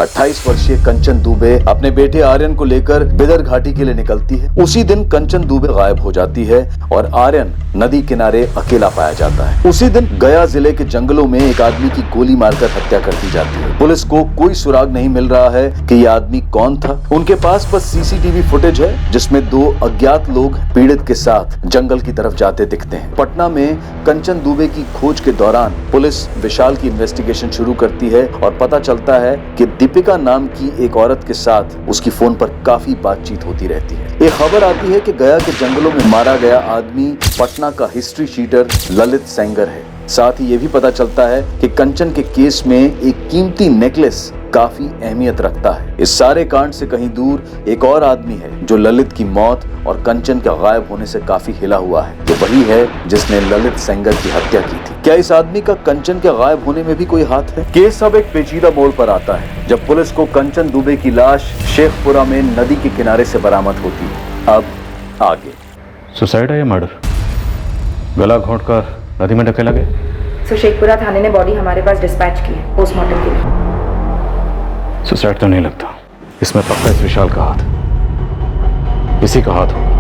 28 वर्षीय कंचन दुबे अपने बेटे आर्यन को लेकर बिदर घाटी के लिए निकलती है। उसी दिन कंचन दुबे गायब हो जाती है और आर्यन नदी किनारे अकेला पाया जाता है। उसी दिन गया जिले के जंगलों में एक आदमी की गोली मारकर हत्या कर दी जाती है। पुलिस को कोई सुराग नहीं मिल रहा है कि यह आदमी कौन था। उनके पास बस सीसीटीवी फुटेज है जिसमें 2 अज्ञात लोग पीड़ित के साथ जंगल की तरफ जाते दिखते हैं। पटना में कंचन दुबे की खोज के दौरान पुलिस विशाल की इन्वेस्टिगेशन शुरू करती है और पता चलता है कि दीपिका नाम की एक औरत के साथ उसकी फोन पर काफी बातचीत होती रहती है। एक खबर आती है कि गया के जंगलों में मारा गया आदमी पटना का हिस्ट्री शीटर ललित सेंगर है। साथ ही ये भी पता चलता है कि कंचन के केस में एक कीमती नेकलेस काफी अहमियत रखता है। इस सारे कांड से कहीं दूर एक और आदमी है जो ललित की मौत और कंचन के गायब होने से काफी हिला हुआ है। ये वही है जिसने ललित सेंगर की हत्या की थी। क्या इस आदमी का कंचन के गायब होने में भी कोई हाथ है? केस अब एक पेचीदा मोड़ पर आता है जब पुलिस को कंचन दुबे की लाश शेखपुरा में नदी के किनारे से बरामद होती है। अब आगे। सुसाइड है या मर्डर? गला घोंटकर नदी में ढकेला गया। शेखपुरा थाने ने बॉडी हमारे पास डिस्पैच की है पोस्टमार्टम के लिए। सुसाइड तो नहीं लगता, इसमें पक्का इस विशाल का हाथ, इसी का हाथ होगा।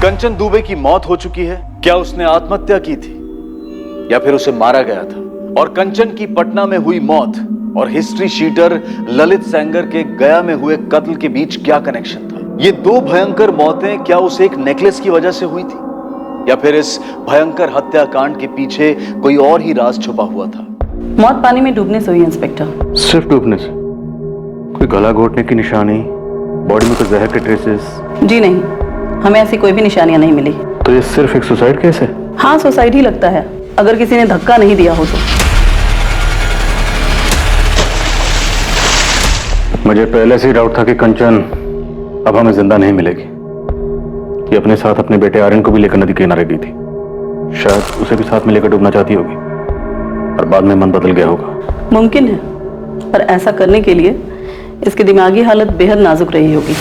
कंचन दुबे की मौत हो चुकी है। क्या उसने आत्महत्या की थी या फिर उसे मारा गया था? और कंचन की पटना में हुई मौत और हिस्ट्री शीटर ललित सेंगर के गया में हुए कत्ल के बीच क्या कनेक्शन था? ये 2 भयंकर मौतें क्या उस एक नेकलेस की वजह से हुई थी या फिर इस भयंकर हत्याकांड के पीछे कोई और ही राज छुपा हुआ था? मौत पानी में डूबने से हुई इंस्पेक्टर। सिर्फ डूबने से? कोई गला घोटने की निशानी, बॉडी में कोई जहर के ट्रेसेस? जी नहीं, हमें ऐसी कोई भी निशानियां नहीं मिली। तो ये सिर्फ एक सुसाइड केस है? हाँ, सुसाइड ही लगता है अगर किसी ने धक्का नहीं दिया हो तो। मुझे पहले से ही डाउट था कि कंचन अब हमें जिंदा नहीं मिलेगी। ये अपने साथ अपने बेटे आर्यन को भी लेकर नदी किनारे गई थी। शायद उसे भी साथ में लेकर डूबना चाहती होगी और बाद में मन बदल गया होगा। मुमकिन है, पर ऐसा करने के लिए इसकी दिमागी हालत बेहद नाजुक रही होगी।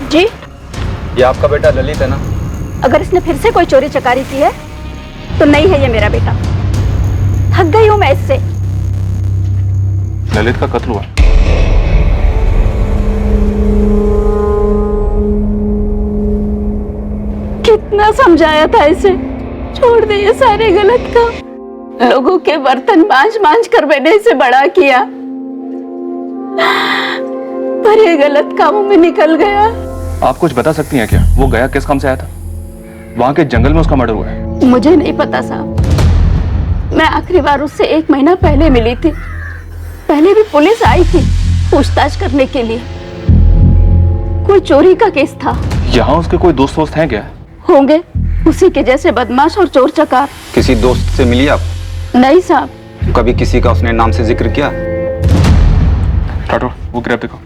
जी, ये आपका बेटा ललित है ना? अगर इसने फिर से कोई चोरी चकारी की है तो नहीं है ये मेरा बेटा। थक गई हूं मैं इससे। ललित का कत्ल हुआ? कितना समझाया था इसे, छोड़ दे ये सारे गलत काम। लोगों के बर्तन मांझ मांझ कर मैंने इसे बड़ा किया, पर ये गलत कामों में निकल गया। आप कुछ बता सकती हैं क्या? वो गया किस काम से आया था? वहां के जंगल में उसका मर्डर हुआ है। मुझे नहीं पता साहब, मैं आखिरी बार उससे 1 महीना पहले मिली थी। पहले भी पुलिस आई थी पूछताछ करने के लिए। कोई चोरी का केस था। यहाँ उसके कोई दोस्त हैं क्या? होंगे, उसी के जैसे बदमाश और चोर चकार। किसी दोस्त से मिली आप? नहीं साहब। कभी किसी का उसने नाम से जिक्र किया? टाटो, वो ग्रैब देखो।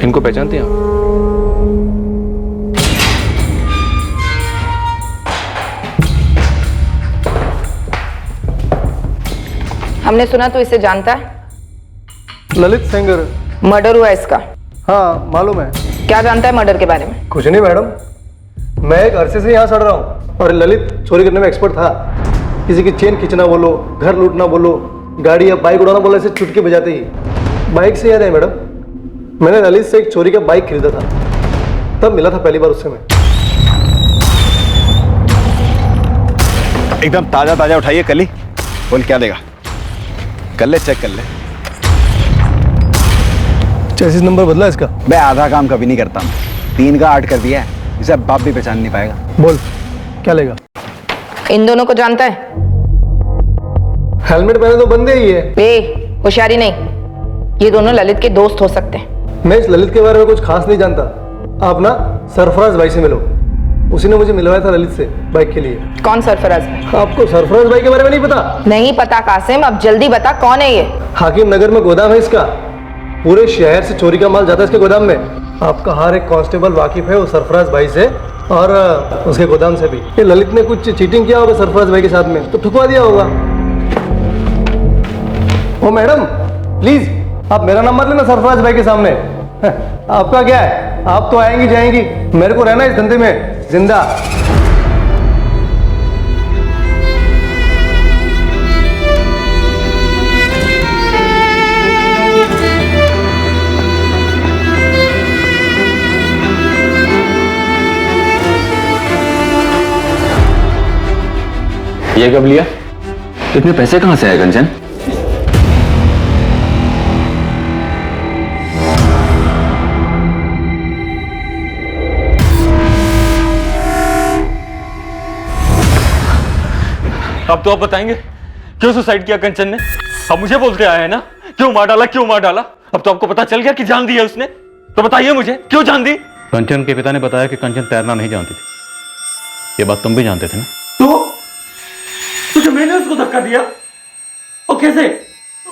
इनको पहचानते हैं आप? हमने सुना तो इसे जानता है। ललित सेंगर। मर्डर हुआ इसका? हाँ मालूम है। क्या जानता है मर्डर के बारे में? कुछ नहीं मैडम, मैं एक अरसे से यहाँ सड़ रहा हूँ और ललित चोरी करने में एक्सपर्ट था। किसी की चेन खींचना बोलो, घर लूटना बोलो, गाड़ी या बाइक उड़ाना बोलो, ऐसे चुटकी बजाते ही। बाइक से याद है मैडम, मैंने ललित से एक चोरी का बाइक खरीदा था, तब मिला था पहली बार उससे मैं। एकदम ताजा ताजा उठाइए कल ही। बोल क्या देगा? कर ले, चेक कर ले। चेसिस नंबर बदला इसका? मैं आधा काम कभी नहीं करता, 3 का 8 कर दिया है, इसे अब बाप भी पहचान नहीं पाएगा। बोल क्या लेगा? इन दोनों को जानता है? हेलमेट पहने तो बंदे ही है। होशियारी नहीं, ये दोनों ललित के दोस्त हो सकते हैं। मैं इस ललित के बारे में कुछ खास नहीं जानता। आप ना सरफराज भाई से मिलो, उसी ने मुझे मिलवाया था ललित से बाइक के लिए। कौन सरफराज भाई? आपको सरफराज भाई के बारे में नहीं पता? नहीं पता कासिम, अब जल्दी बता कौन है ये? हाकिम नगर में गोदाम है इसका, पूरे शहर से चोरी का माल जाता है इसके गोदाम में। आपका हर एक कांस्टेबल वाकिफ है वो सरफराज भाई से और उसके गोदाम से भी। ये ललित ने कुछ चीटिंग किया होगा सरफराज भाई के साथ में, तो ठुकवा दिया होगा। ओ मैडम प्लीज, आप मेरा नाम मत लेना सरफराज भाई के सामने। आपका क्या है, आप तो आएंगी जाएंगी, मेरे को रहना इस धंधे में जिंदा। ये कब लिया? इतने पैसे कहां से आए कंचन? अब तो आप बताएंगे क्यों सुसाइड किया कंचन ने? अब मुझे बोलते आए हैं ना, क्यों मार डाला, क्यों मार डाला? अब तो आपको पता चल गया कि जान दी है उसने, तो बताइए मुझे क्यों जान दी? कंचन के पिता ने बताया कि कंचन तैरना नहीं जानती थी, ये बात तुम भी जानते थे ना? तो मैंने उसको धक्का दिया, और कैसे?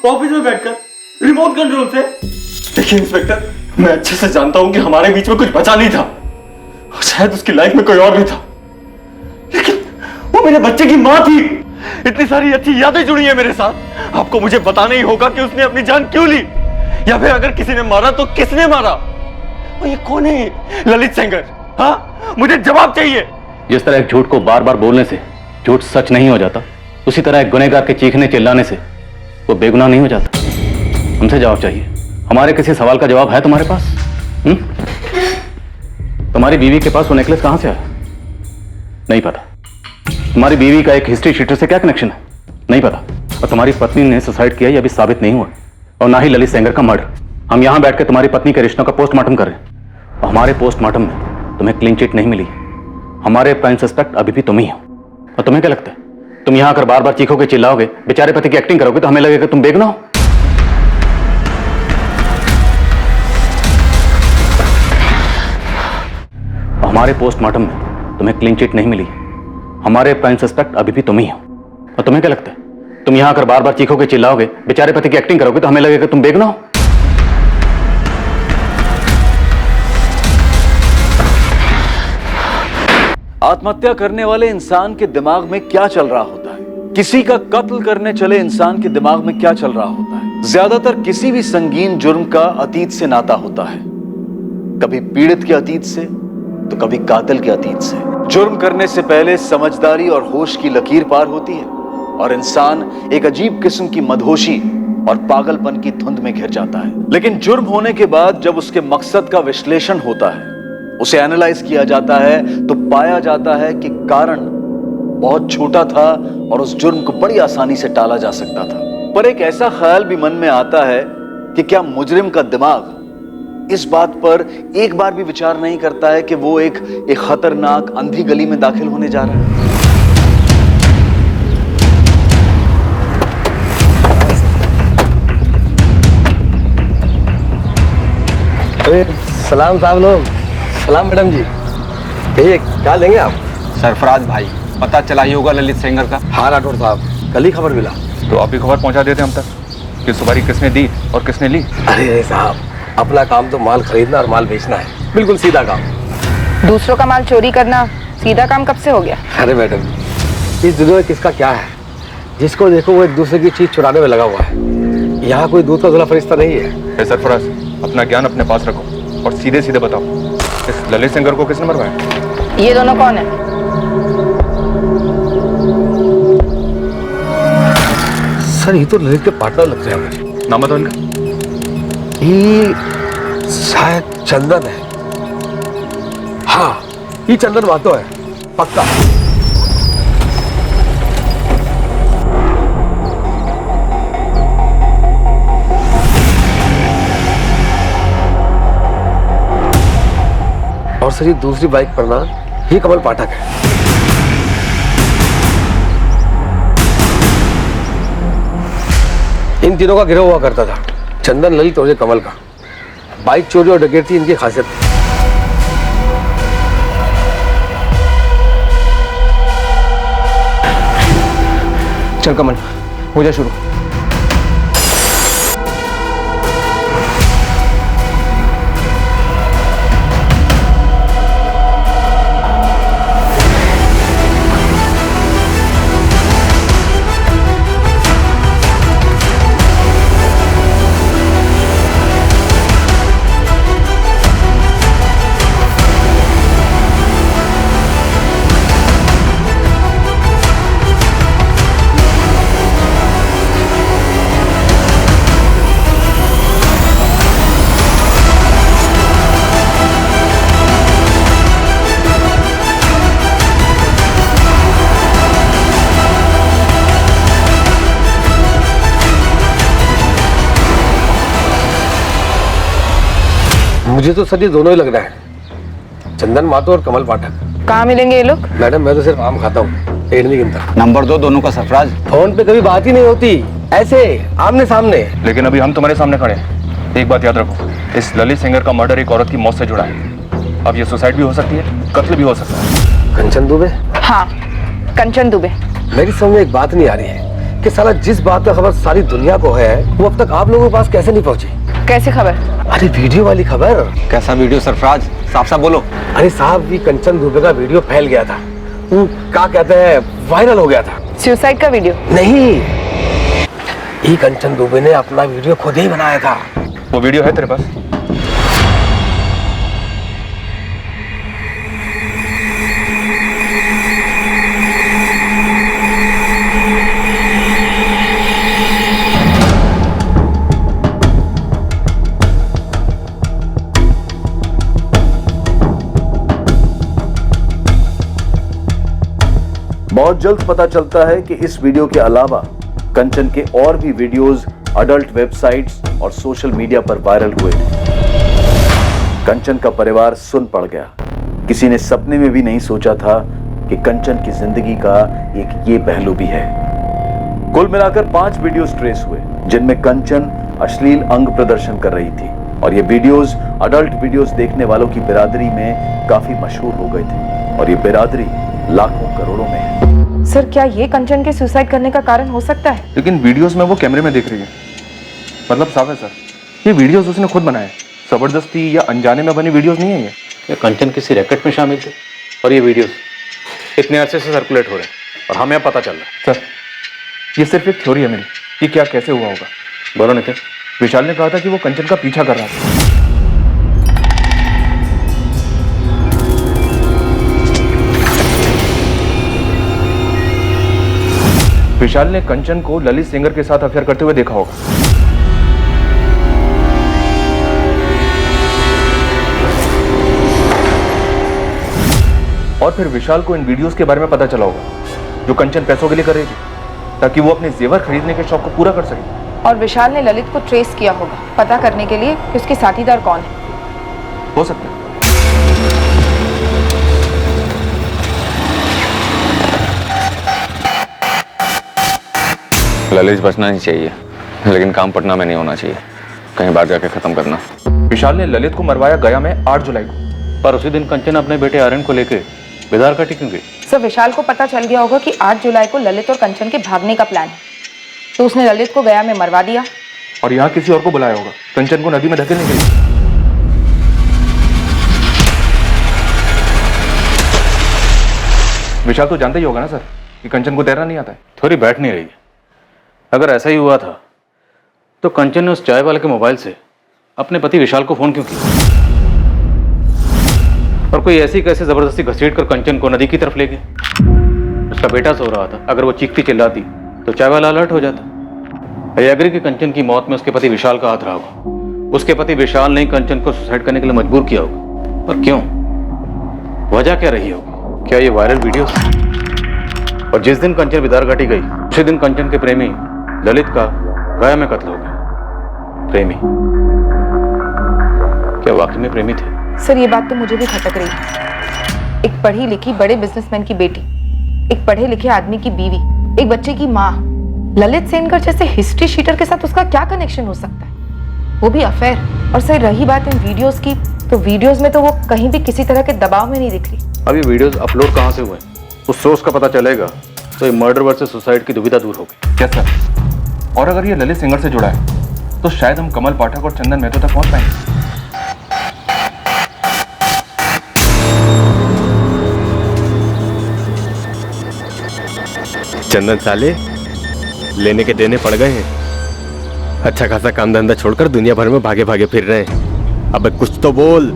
ऑफिस में बैठकर रिमोट कंट्रोल से। देखिए इंस्पेक्टर, मैं अच्छे से जानता हूं कि हमारे बीच में कुछ बचा नहीं था, और शायद उसकी लाइफ में कोई और भी था, लेकिन वो मेरे बच्चे की मां थी। इतनी सारी अच्छी यादें जुड़ी है मेरे साथ, आपको मुझे बताना ही होगा कि उसने अपनी जान क्यों ली, या फिर अगर किसी ने मारा तो किसने मारा? और ये कौन है ललित सेंगर? हाँ, मुझे जवाब चाहिए। जिस तरह एक झूठ को बार बार बोलने से झूठ सच नहीं हो जाता, उसी तरह एक गुनहगार के चीखने चिल्लाने से वो बेगुनाह नहीं हो जाता। हमसे जवाब चाहिए, हमारे किसी सवाल का जवाब है तुम्हारे पास? तुम्हारी बीवी के पास वो नेकलेस कहां से आया? नहीं पता। तुम्हारी बीवी का एक हिस्ट्री शीटर से क्या कनेक्शन है? नहीं पता। और तुम्हारी पत्नी ने सुसाइड किया, यह अभी साबित नहीं हुआ, और ना ही ललित सेंगर का मर्डर। हम यहां बैठकर तुम्हारी पत्नी के रिश्तों का पोस्टमार्टम कर रहे हैं, और हमारे पोस्टमार्टम में तुम्हें क्लीन चिट नहीं मिली। हमारे प्राइम सस्पेक्ट अभी भी तुम ही हो। और तुम्हें क्या लगता है, तुम यहां आकर बार बार चीखोगे, चिल्लाओगे, बेचारे पति की एक्टिंग करोगे तो हमें लगेगा तुम बेगुनाह हो? हमारे पोस्टमार्टम में तुम्हें क्लीन चिट नहीं मिली। हमारे प्राइम सस्पेक्ट अभी भी तुम ही हो। और तुम्हें क्या लगता है, तुम यहां आकर बार बार चीखोगे, चिल्लाओगे, बेचारे पति की एक्टिंग करोगे तो हमें लगेगा तुम बेगुनाह हो? आत्महत्या करने वाले इंसान के दिमाग में क्या चल रहा होता है, किसी का कत्ल करने चले इंसान के दिमाग में क्या चल रहा होता है? ज्यादातर किसी भी संगीन जुर्म का अतीत से नाता होता है, कभी पीड़ित के अतीत से तो कभी कातिल के अतीत से। जुर्म करने से पहले समझदारी और होश की लकीर पार होती है, और इंसान एक अजीब किस्म की मदहोशी और पागलपन की धुंध में घिर जाता है। लेकिन जुर्म होने के बाद जब उसके मकसद का विश्लेषण होता है, उसे एनालाइज किया जाता है, तो पाया जाता है कि कारण बहुत छोटा था और उस जुर्म को बड़ी आसानी से टाला जा सकता था। पर एक ऐसा ख्याल भी मन में आता है कि क्या मुजरिम का दिमाग इस बात पर एक बार भी विचार नहीं करता है कि वो एक खतरनाक अंधी गली में दाखिल होने जा रहा है? सलाम साहब लोग। सलाम मैडम जी। कहिए क्या लेंगे आप? सरफराज भाई, पता चला ही होगा ललित सेंगर का? हाँ राठौर साहब, कल ही खबर मिला। तो आप ही खबर पहुंचा देते हम तक कि सुपारी किसने दी और किसने ली। अरे साहब, अपना काम तो माल खरीदना और माल बेचना है, बिल्कुल सीधा काम। दूसरों का माल चोरी करना सीधा काम कब से हो गया? अरे मैडम, इस दुनिया में किसका क्या है, जिसको देखो वो एक दूसरे की चीज चुराने में लगा हुआ है। यहाँ कोई दूध का धुला फरिश्ता नहीं है। सरफराज, अपना ज्ञान अपने पास रखो और सीधे सीधे बताओ, इस ललित सेंगर को किसने मरवाया? ये दोनों कौन है? सर ये तो ललित के पार्टनर लगते हैं मुझे। नाम बताओ इनका। ये शायद चंदन है। हाँ, ये चंदन मातो है पक्का। और सर ये दूसरी बाइक पर ना ये कमल पाठक है। इन तीनों का गिरोह हुआ करता था, चंदन, ललित और ये कमल का। बाइक चोरी और डकैती इनकी खासियत थी। चल कमल, हो जा शुरू। मुझे तो सर ये दोनों ही लग रहा है, चंदन मातो और कमल पाठक। कहाँ मिलेंगे ये लोग? मैडम मैं तो सिर्फ आम खाता हूँ, पेड़ नहीं गिनता। नंबर 2 दोनों का सरफराज। फोन पे कभी बात ही नहीं होती, ऐसे आमने सामने। लेकिन अभी हम तुम्हारे सामने खड़े हैं। एक बात याद रखो, इस ललित सेंगर का मर्डर एक औरत की मौत से जुड़ा है। अब ये सुसाइड भी हो सकती है, कत्ल भी हो सकता है। कंचन दुबे? हाँ, कंचन दुबे। मेरी समझ में एक बात नहीं आ रही है कि साला जिस बात का खबर सारी दुनिया को है वो अब तक आप लोगों के पास कैसे नहीं पहुंची? कैसे खबर? अरे वीडियो वाली खबर। कैसा वीडियो सरफराज, साफ साफ बोलो। अरे साहब, ये कंचन दुबे का वीडियो फैल गया था, वो क्या कहते हैं, वायरल हो गया था। सुसाइड का वीडियो? नहीं, ये कंचन दुबे ने अपना वीडियो खुद ही बनाया था। वो वीडियो है तेरे पास? बहुत जल्द पता चलता है कि इस वीडियो के अलावा कंचन के और भी वीडियोस अडल्ट वेबसाइट्स और सोशल मीडिया पर वायरल हुए थे। कंचन का परिवार सुन पड़ गया। किसी ने सपने में भी नहीं सोचा था कि कंचन की जिंदगी का एक ये पहलू भी है। कुल मिलाकर 5 वीडियोस ट्रेस हुए जिनमें कंचन अश्लील अंग प्रदर्शन कर रही थी और ये वीडियोस अडल्ट वीडियोस देखने वालों की बिरादरी में काफी मशहूर हो गए थे और ये बिरादरी लाखों करोड़ों में है। सर, क्या ये कंचन के सुसाइड करने का कारण हो सकता है? लेकिन वीडियोस में वो कैमरे में देख रही है, मतलब साफ है सर, ये वीडियोस उसने खुद बनाए। जबरदस्ती या अनजाने में बनी वीडियोस नहीं है ये। कंचन किसी रैकेट में शामिल थे और ये वीडियोस इतने अरसे से सर्कुलेट हो रहे हैं और हमें अब पता चल रहा है। सर, ये सिर्फ एक थ्योरी है मेरी कि क्या कैसे हुआ होगा। बोलो नितिन। विशाल ने कहा था कि वो कंचन का पीछा कर रहा था। विशाल ने कंचन को ललित सेंगर के साथ अफेयर करते हुए देखा होगा। और फिर विशाल को इन वीडियोस के बारे में पता चला होगा जो कंचन पैसों के लिए कर रही थी ताकि वो अपने जेवर खरीदने के शौक को पूरा कर सके। और विशाल ने ललित को ट्रेस किया होगा पता करने के लिए कि उसके साथीदार कौन है। हो सकता है। ललित बचना नहीं चाहिए, लेकिन काम पटना में नहीं होना चाहिए, कहीं बाहर जाके खत्म करना। विशाल ने ललित को मरवाया गया में 8 जुलाई को। पर उसी दिन कंचन अपने बेटे आर्यन को लेके बेदार घाटी क्यों गई? सर, विशाल को पता चल गया होगा कि 8 जुलाई को ललित और कंचन के भागने का प्लान है, तो उसने ललित को गया में मरवा दिया और यहाँ किसी और को बुलाया होगा कंचन को नदी में धकेलने के लिए। विशाल तो जानते ही होगा ना सर कि कंचन को तैरना नहीं आता है। थोड़ी बैठ नहीं रही है। अगर ऐसा ही हुआ था तो कंचन ने उस चाय वाले के मोबाइल से अपने पति विशाल को फोन क्यों किया? और कोई ऐसी कैसे जबरदस्ती घसीट कर कंचन को नदी की तरफ ले गए? उसका बेटा सो रहा था, अगर वो चीखती चिल्लाती तो चाय वाला अलर्ट हो जाता। आई एग्री कि कंचन की मौत में उसके पति विशाल का हाथ रहा होगा। उसके पति विशाल ने कंचन को सुसाइड करने के लिए मजबूर किया होगा। पर क्यों? वजह क्या रही होगी? क्या ये वायरल वीडियो? और जिस दिन कंचन बिदार घाटी गई उसी दिन कंचन के प्रेमी ललित का गया में कत्ल हो गया। प्रेमी? क्या वाकई में प्रेमी थे? सर ये बात तो मुझे भी खटक रही है। एक पढ़ी लिखी बड़े बिजनेसमैन की बेटी, एक पढ़े लिखे आदमी की बीवी, एक बच्चे की माँ, ललित सेनकर जैसे हिस्ट्री शीटर के साथ उसका क्या कनेक्शन हो सकता है, वो भी अफेयर। और सर रही बात इन वीडियोस की, तो वीडियोस में तो वो कहीं भी किसी तरह के दबाव में नहीं दिख रही। अब ये वीडियोस अपलोड कहाँ से हुए, उस सोर्स का पता चलेगा तो ये मर्डर वर्सेस सुसाइड की दुविधा दूर होगी। क्या सर? और अगर ये ललित सेंगर से जुड़ा है तो शायद हम कमल पाठक और चंदन महतो तक पहुंच पाएंगे। चंदन साले, लेने के देने पड़ गए हैं। अच्छा खासा काम धंधा छोड़कर दुनिया भर में भागे भागे फिर रहे हैं। अबे कुछ तो बोल,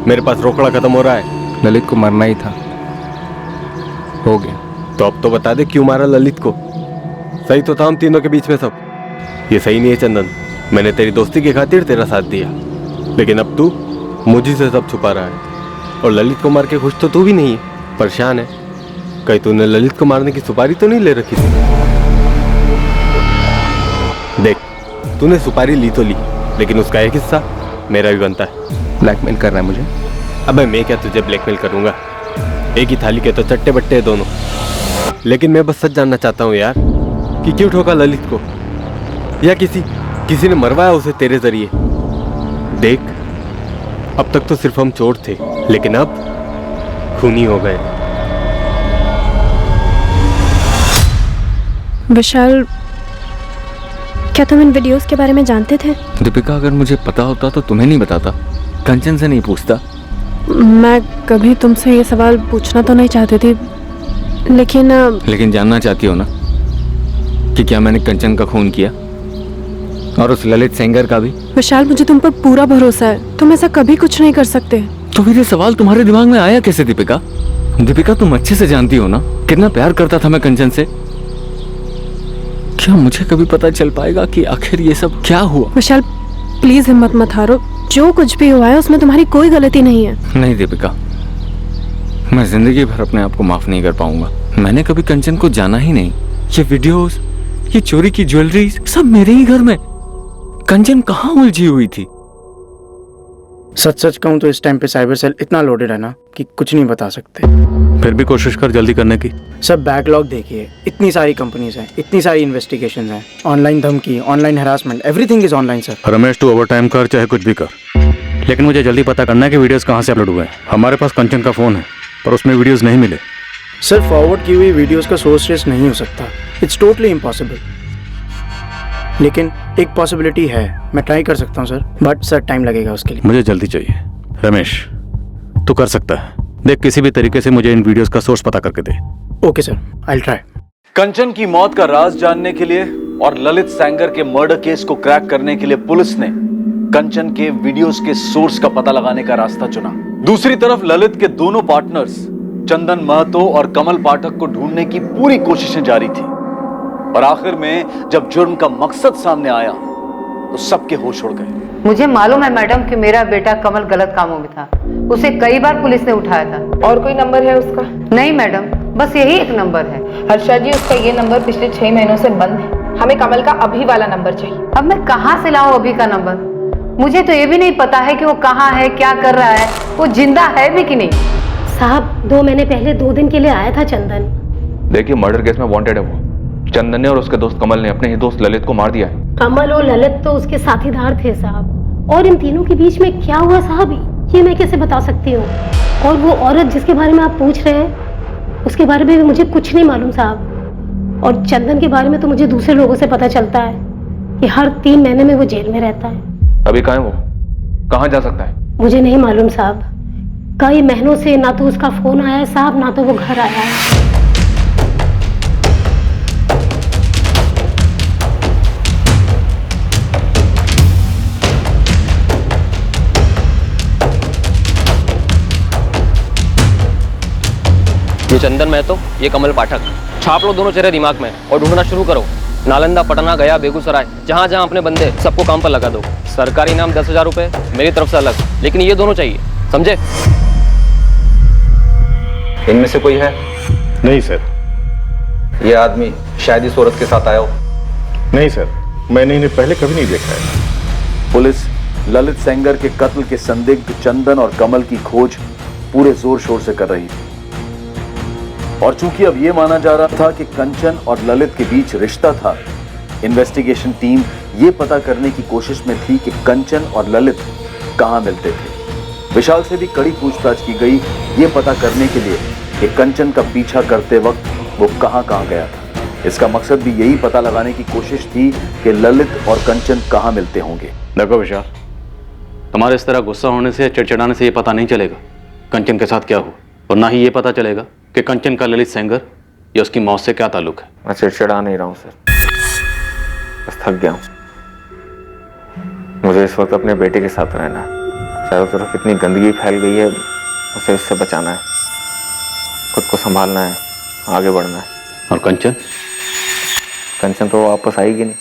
मेरे पास रोकड़ा खत्म हो रहा है। ललित को मरना ही था, हो गया। तो अब तो बता दे क्यों मारा ललित को। सही तो था हम तीनों के बीच में सब। ये सही नहीं है चंदन, मैंने तेरी दोस्ती की खातिर तेरा साथ दिया, लेकिन अब तू मुझे से सब छुपा रहा है। और ललित को मार के खुश तो तू भी नहीं है, परेशान है। कहीं तूने ललित को मारने की सुपारी तो नहीं ले रखी थी? देख, तूने सुपारी ली तो ली, लेकिन उसका एक हिस्सा मेरा भी बनता है। ब्लैकमेल कर रहा है मुझे? अबे मैं क्या तुझे ब्लैकमेल करूंगा? एक ही थाली के तो चट्टे बट्टे हैं दोनों। लेकिन मैं बस सच जानना चाहता हूँ यार, कि क्यों ठोका ललित को, या किसी ने मरवाया उसे तेरे जरिए। देख, अब तक तो सिर्फ हम चोर थे, लेकिन अब खूनी हो गए। विशाल, क्या तुम इन वीडियोस के बारे में जानते थे? दीपिका, अगर मुझे पता होता तो तुम्हें नहीं बताता, कंचन से नहीं पूछता। मैं कभी तुमसे ये सवाल पूछना तो नहीं चाहती थी, लेकिन जानना चाहती हो ना कि क्या मैंने कंचन का खून किया, और उस ललित सेंगर का भी? विशाल, मुझे तुम पर पूरा भरोसा है, तुम ऐसा कभी कुछ नहीं कर सकते। तो फिर ये सवाल तुम्हारे दिमाग में आया कैसे दीपिका? दीपिका, तुम अच्छे से जानती हो ना कितना प्यार करता था मैं कंचन से। क्या मुझे कभी पता चल पाएगा कि आखिर ये सब क्या हुआ? विशाल, प्लीज हिम्मत मत हारो, जो कुछ भी हुआ है उसमें तुम्हारी कोई गलती नहीं है। नहीं दीपिका, मैं जिंदगी भर अपने आप को माफ नहीं कर पाऊंगा। मैंने कभी कंचन को जाना ही नहीं। ये वीडियोस, ये चोरी की ज्वेलरी, सब मेरे ही घर में। कंचन कहाँ उलझी हुई थी? सच कहूं तो इस टाइम पे साइबर सेल इतना लोडेड है ना कि कुछ नहीं बता सकते। फिर भी कोशिश कर जल्दी करने की। सब बैकलॉग देखिए, इतनी सारी कंपनीज हैं, इतनी सारी इन्वेस्टिगेशंस हैं, ऑनलाइन धमकी, online harassment, everything is online sir. Ramesh, तू ओवर टाइम कर चाहे कुछ भी कर, लेकिन मुझे जल्दी पता करना है कि वीडियोस कहाँ से अपलोड हुए हैं। हमारे पास कंचन का फोन है, पर उसमें वीडियोस नहीं मिले। सर, फॉरवर्ड की हुई वीडियोस का सोर्स ट्रेस नहीं हो सकता, इट्स टोटली इम्पॉसिबल। लेकिन एक पॉसिबिलिटी है, मैं ट्राई कर सकता हूँ सर, बट सर टाइम लगेगा उसके लिए। मुझे जल्दी चाहिए। रमेश, तू कर सकता है। देख, किसी भी तरीके से मुझे इन वीडियोस का सोर्स पता करके दे। Okay sir, I will try. Kanchan की मौत का राज जानने के लिए और ललित सेंगर के मर्डर केस को क्रैक करने के लिए पुलिस ने कंचन के वीडियोस के सोर्स का पता लगाने का रास्ता चुना। दूसरी तरफ ललित के दोनों पार्टनर्स चंदन महतो और कमल पाठक को ढूंढने की पूरी कोशिशें जारी थी, और आखिर में जब जुर्म का मकसद सामने आया तो सबके होश उड़ गए। मुझे मालूम है मैडम कि मेरा बेटा कमल गलत कामों में था, उसे कई बार पुलिस ने उठाया था। और कोई नंबर है उसका? नहीं मैडम, बस यही एक नंबर है। हर्षा जी, उसका ये नंबर पिछले 6 महीनों से बंद है, हमें कमल का अभी वाला नंबर चाहिए। अब मैं कहाँ से लाऊं अभी का नंबर? मुझे तो ये भी नहीं पता है कि वो कहाँ है, क्या कर रहा है, वो जिंदा है भी कि नहीं। साहब, 2 महीने पहले 2 दिन के लिए आया था चंदन। देखिए, मर्डर केस में वांटेड है वो। चंदन ने और उसके दोस्त कमल ने अपने ही दोस्त ललित को मार दिया है। कमल और ललित तो उसके साथीदार थे साहब, और इन तीनों के बीच में क्या हुआ साहब, ये मैं कैसे बता सकती हूँ। और वो औरत जिसके बारे में आप पूछ रहे हैं, उसके बारे में भी मुझे कुछ नहीं मालूम साहब। और चंदन के बारे में तो मुझे दूसरे लोगों से पता चलता है कि हर 3 महीने में वो जेल में रहता है। अभी कहाँ है वो? कहाँ जा सकता है? मुझे नहीं मालूम साहब, कई महीनों से ना तो उसका फोन आया है साहब, ना तो वो घर आया है। ये चंदन महतो, ये कमल पाठक। छाप लो दोनों चेहरे दिमाग में और ढूंढना शुरू करो। नालंदा, पटना, गया, बेगूसराय, जहाँ जहाँ अपने बंदे, सबको काम पर लगा दो। सरकारी इनाम 10,000 रुपए मेरी तरफ से अलग, लेकिन ये दोनों चाहिए, समझे? इनमें से कोई है? नहीं सर। ये आदमी शायद इस औरत के साथ आया हो। नहीं सर, मैंने इन्हें पहले कभी नहीं देखा है। पुलिस ललित सेंगर के कत्ल के संदिग्ध चंदन और कमल की खोज पूरे जोर शोर से कर रही थी। और चूंकि अब यह माना जा रहा था कि कंचन और ललित के बीच रिश्ता था, इन्वेस्टिगेशन टीम यह पता करने की कोशिश में थी कि कंचन और ललित कहां मिलते थे। विशाल से भी कड़ी पूछताछ की गई, यह पता करने के लिए कि कंचन का पीछा करते वक्त वो कहां गया था। इसका मकसद भी यही पता लगाने की कोशिश थी कि ललित और कंचन कहां मिलते होंगे। देखो विशाल, तुम्हारे इस तरह गुस्सा होने से, चिड़चिड़ाने से ये पता नहीं चलेगा कंचन के साथ क्या हुआ, और ना ही ये पता चलेगा कि कंचन का ललित सेंगर या उसकी मौत से क्या ताल्लुक है। मैं चिड़चिड़ा नहीं रहा हूँ सर, बस थक गया हूँ। मुझे इस वक्त अपने बेटे के साथ रहना है। चारों तरफ इतनी गंदगी फैल गई है, उसे इससे बचाना है, खुद को संभालना है, आगे बढ़ना है। और कंचन? कंचन तो वापस आएगी नहीं,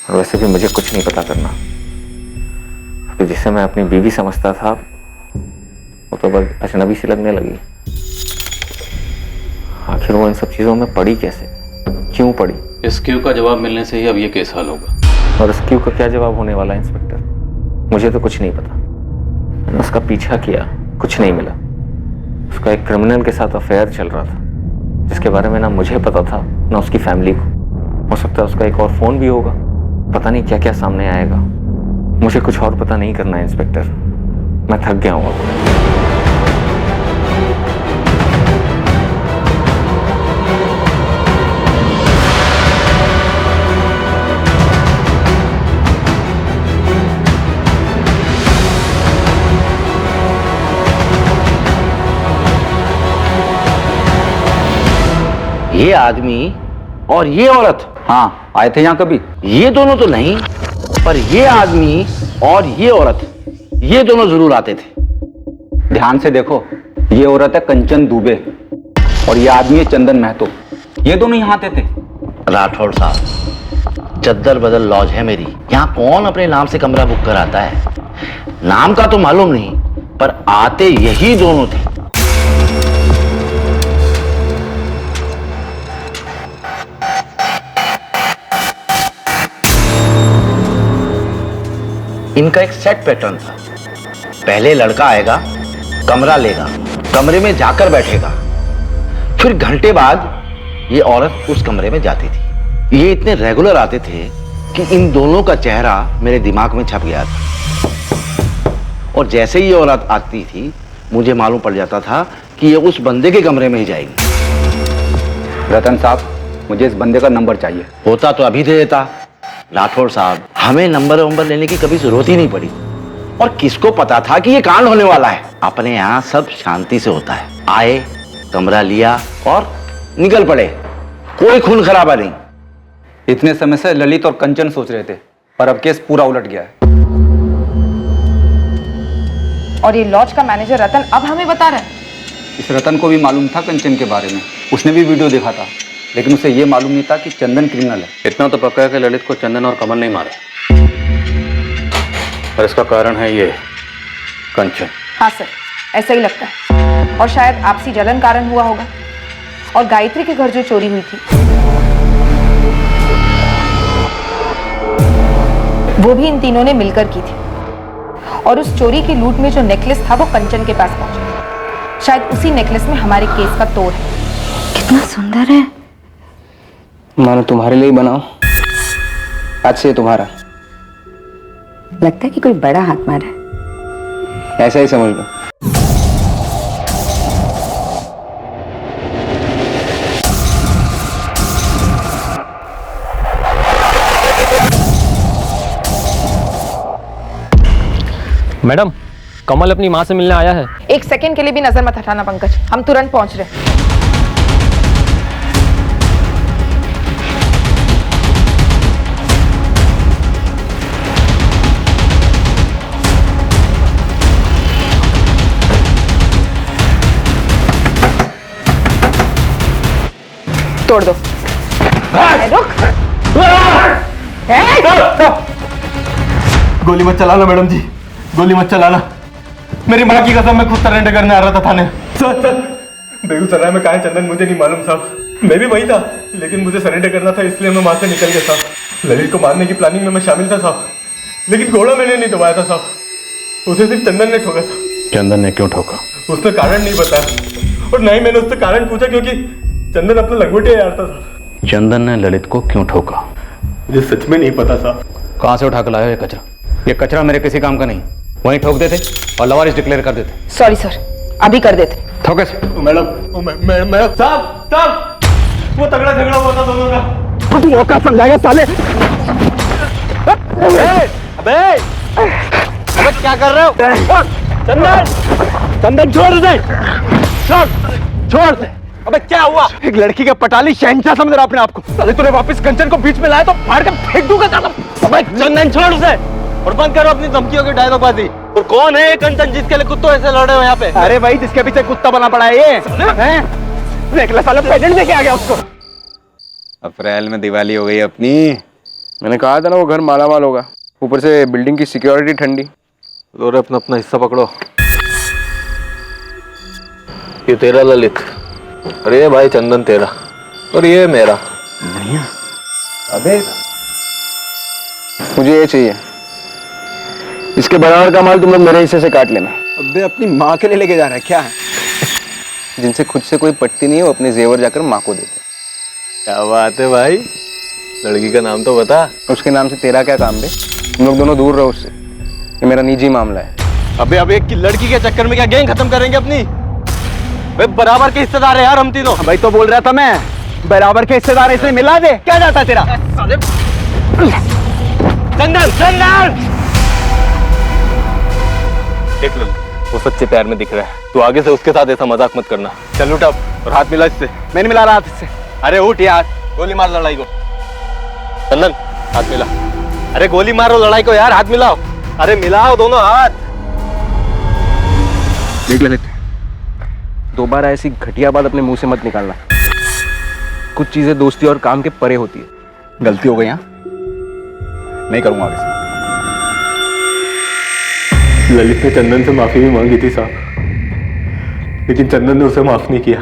और वैसे भी मुझे कुछ नहीं पता करना। तो जिसे मैं अपनी बीवी समझता था, वो तो बस अजनबी सी लगने लगी। आखिर वो इन सब चीजों में पड़ी कैसे, क्यों पड़ी? इस क्यों का जवाब मिलने से ही अब ये केस हल होगा। और उस क्यों का क्या जवाब होने वाला है इंस्पेक्टर? मुझे तो कुछ नहीं पता। मैंने उसका पीछा किया, कुछ नहीं मिला। उसका एक क्रिमिनल के साथ अफेयर चल रहा था, जिसके बारे में ना मुझे पता था ना उसकी फैमिली को। हो सकता है उसका एक और फोन भी होगा, पता नहीं क्या क्या सामने आएगा। मुझे कुछ और पता नहीं करना है इंस्पेक्टर, मैं थक गया हूँ अब। ये आदमी और ये औरत, हाँ आए थे यहाँ कभी? ये दोनों तो नहीं, पर ये आदमी और ये औरत, ये दोनों जरूर आते थे। ध्यान से देखो, ये औरत है कंचन दुबे और ये आदमी है चंदन महतो। ये दोनों यहाँ आते थे। राठौड़ साहब, चद्दर बदल लॉज है मेरी, यहाँ कौन अपने नाम से कमरा बुक कराता है? नाम का तो मालूम नहीं, पर आते यही दोनों थे। इनका एक सेट पैटर्न था। पहले लड़का आएगा, कमरा लेगा, कमरे में जाकर बैठेगा, फिर घंटे बाद ये औरत उस कमरे में जाती थी। ये इतने रेगुलर आते थे कि इन दोनों का चेहरा मेरे दिमाग में छप गया था। और जैसे ही ये औरत आती थी, मुझे मालूम पड़ जाता था कि ये उस बंदे के कमरे में ही जाएगी। रतन साहब, मुझे इस बंदे का नंबर चाहिए। होता तो अभी दे देता। राठौड़ साहब, हमें नंबर लेने की कभी जरूरत ही नहीं पड़ी। और किसको पता था कि ये कांड होने वाला है? अपने यहाँ सब शांति से होता है। आए, कमरा लिया और निकल पड़े, कोई खून खराबा नहीं। इतने समय से ललित और कंचन सोच रहे थे, पर अब केस पूरा उलट गया है। और ये लॉज का मैनेजर रतन अब हमें बता रहा है। इस रतन को भी मालूम था कंचन के बारे में, उसने भी वीडियो देखा था, लेकिन उसे यह मालूम नहीं था कि चंदन क्रिमिनल है। इतना तो पक्का है कि ललित को चंदन और कमल नहीं मारे, और इसका कारण है ये कंचन। हाँ सर, ऐसा ही लगता है। और शायद आपसी जलन कारण हुआ होगा। और गायत्री के घर जो चोरी हुई थी, वो भी इन तीनों ने मिलकर की थी। और उस चोरी की लूट में जो नेकलेस था, वो कंचन के पास पहुंचा। शायद उसी नेकलेस में हमारे केस का तोड़ है। कितना सुंदर है। मानो तुम्हारे लिए ही बनाओ, आज से तुम्हारा। लगता है कि कोई बड़ा हाथ मारा है। ऐसा ही समझ लो। मैडम, कमल अपनी माँ से मिलने आया है। एक सेकंड के लिए भी नजर मत हटाना पंकज, हम तुरंत पहुंच रहे हैं। तोड़ दो। रुक। गोली मत चलाना मैडम जी, गोली मत चलाना। मेरी माँ की कसम, मैं खुद सरेंडर करने आ रहा था थाने। सर, बेगूसराय में कहाँ है चंदन मुझे नहीं मालूम साहब। मैं भी वही था, लेकिन मुझे सरेंडर करना था, इसलिए मैं वहां से निकल गया साहब। ललित को मारने की प्लानिंग में मैं शामिल था साहब, लेकिन घोड़ा मैंने नहीं दबाया था साहब, उसे सिर्फ चंदन ने ठोका था। चंदन ने क्यों ठोका? उसने कारण नहीं बताया और ना ही मैंने उससे कारण पूछा, क्योंकि चंदन अपना लंगोटिया यार था साहब। चंदन ने ललित को क्यों ठोका? मुझे सच में नहीं पता साहब। कहाँ से उठा कर लाया ये कचरा? ये कचरा मेरे किसी काम का नहीं, वहीं ठोक देते और लवारिस डिक्लेयर कर देते। सॉरी सर, अभी कर देते। ठोके मैडम साहब वो तगड़ा झगड़ा हुआ था दोनों का। तू औकात समझाएगा साले? अबे क्या कर रहे हो? चंदन छोड़ दे, छोड़ दे। अबे क्या हुआ? एक लड़की का पटाली शहंशाह समझ रहा अपने आप को। साले तूने वापस कंचन को बीच में लाया तो फाड़ के फेंक दूंगा साला। अबे चंदन छोड़ दे और बंद करो अपनी धमकियों की डायलॉगबाजी। और कौन है ये कंचन जिसके लिए कुत्तों ऐसे लड़ रहे हो यहाँ पे? अरे भाई जिसके पीछे कुत्ता बना पड़ा है ये, देख ले साला प्रेजेंट देके आ गया उसको। अप्रैल में दिवाली हो गई अपनी। मैंने कहा था ना वो घर मालामाल होगा, ऊपर से बिल्डिंग की सिक्योरिटी ठंडी। और अपना अपना हिस्सा पकड़ो। ये तेरा ललित, अरे भाई चंदन तेरा, और ये मेरा। नहीं अबे मुझे ये चाहिए, इसके बराबर का माल तुम लोग मेरे हिस्से से काट लेना। अबे अपनी माँ के लिए लेके जा रहा है क्या? जिनसे खुद से कोई पटती नहीं है वो अपने जेवर जाकर माँ को देते। क्या बात है भाई, लड़की का नाम तो बता। उसके नाम से तेरा क्या काम बे? तुम लोग दोनों दूर रहो उससे, ये मेरा निजी मामला है। अबे एक लड़की के चक्कर में क्या गैंग खत्म करेंगे अपनी? भाई बराबर के हिस्सेदार है यार हम तीनों। भाई तो बोल रहा था मैं, बराबर के हिस्सेदार इसलिए मिला दे। क्या जाता तेरा? चंदन देख लो, वो सच्चे प्यार में दिख रहा है। तू आगे से उसके साथ ऐसा मजाक मत करना। चल उठ अब और हाथ मिला इससे। मैं नहीं मिला रहा हाथ इससे। अरे उठ यार, गोली मार लड़ाई को। चंदन हाथ मिला। अरे गोली मारो लड़ाई को यार, हाथ मिलाओ। अरे मिलाओ दोनों हाथ। देख ललित, दोबारा ऐसी घटिया बात अपने मुंह से मत निकालना। कुछ चीजें दोस्ती और काम के परे होती है। गलती हो गई, यहाँ नहीं करूंगा आगे से। ललित ने चंदन से माफी भी मांगी थी साहब, लेकिन चंदन ने उसे माफ नहीं किया।